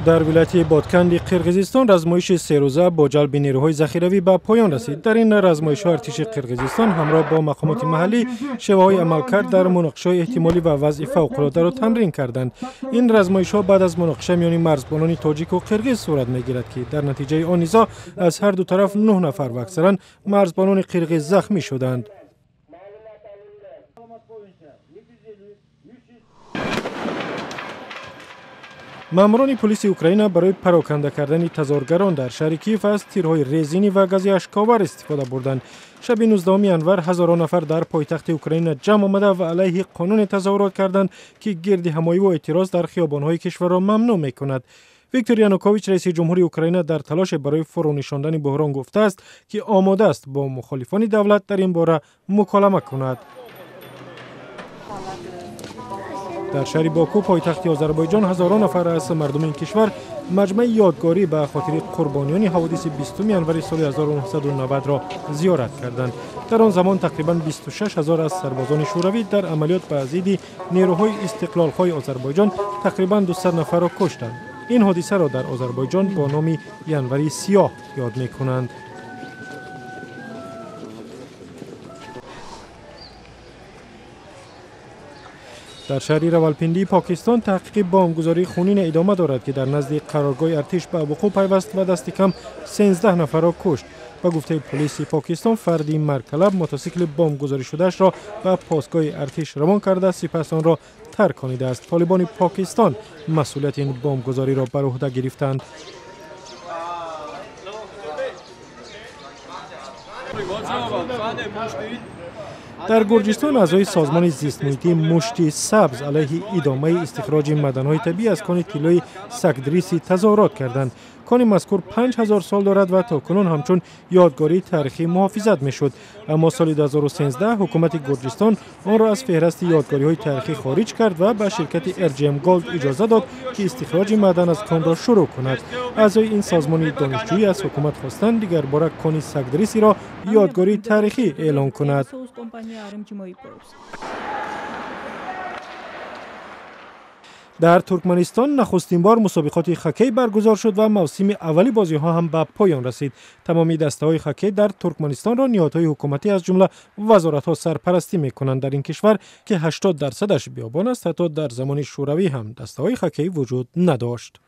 در ولایت بادکند قرغیزستان رزمایش 3 روزه با جلب نیروهای ذخیروی به پایان رسید. در این رزمایش ارتش قرغیزستان همراه با مقامات محلی شیوه‌های عملکرد در مناقشه‌های احتمالی و وضع فوق‌العاده را تمرین کردند. این رزمایش‌ها بعد از مناقشه میان مرزبانان تاجیک و قرغیز صورت می‌گیرد که در نتیجه آن نزاع از هر دو طرف 9 نفر و اکثرا مرزبانان قرغیز زخمی شدند. ماموران پلیس اوکراین برای پراکنده کردن تظاهرگران در شهر کیف از تیرهای رزینی و گاز اشک‌آور استفاده بردند. شب 19 ینور هزاران نفر در پایتخت اوکراین جمع آمده و علیه قانون تظاهرات کردند که گردهمایی و اعتراض در خیابان‌های کشور را ممنوع می‌کند. ویکتور یانوکوویچ رئیس جمهوری اوکراین در تلاش برای فرونشاندن بحران گفته است که آماده است با مخالفان دولت در این باره مکالمه کند. در شهر باکو پایتخت آذربایجان هزاران نفر از مردم این کشور مجمع یادگاری به خاطر قربانیانی حوادث 20 ینوری سال 1990 را زیارت کردند. در آن زمان تقریبا 26,000 از سربازان شوروی در عملیات به ضد نیروهای استقلال‌خواه آذربایجان تقریبا 200 نفر را کشتند. این حادثه را در آذربایجان با نام январи سیاه یاد می‌کنند. در شهر راولپیندی پاکستان تحقیق بمبگذاری خونین ادامه دارد که در نزد قرارگاه ارتش به وقوع پیوست و دست کم 13 نفر را کشت. به گفته پلیس پاکستان فردی مرکلب موتورسیکل بمبگذاری شدهش را به پاسگاه ارتش روان کرده سپس آن را ترکانیده است. طالبان پاکستان مسئولیت این بمبگذاری را بر عهده گرفتند. در گرجستان اعضای سازمان زیست محیطی مشتی سبز علیه ادامه استخراج معدن‌های طبیعی از کان طلای سکدریسی تظاهرات کردند. کان مذکور 5000 سال دارد و تاکنون همچون یادگاری تاریخی محافظت میشد، اما سال 2013 حکومت گرجستان آن را از فهرست یادگاری‌های تاریخی خارج کرد و به شرکت ارجیم گولد اجازه داد که استخراج معدن از کان را شروع کند. اعضای این سازمان دانشجویی از حکومت خواستند دیگر بار کان سکدریسی را یادگاری تاریخی اعلام کند. در ترکمنستان نخستین بار مصابیقاتی خاک‌کئی برگزار شد و موسم اولی بازی‌ها هم به پایان رسید. تمامی دسته‌های خاک‌کئی در ترکمنستان را نهادهای حکومتی از جمله وزارت‌ها سرپرستی می‌کنند. در این کشور که 80% بیابان است، حتی در زمان شوروی هم دسته‌های خاک‌کئی وجود نداشت.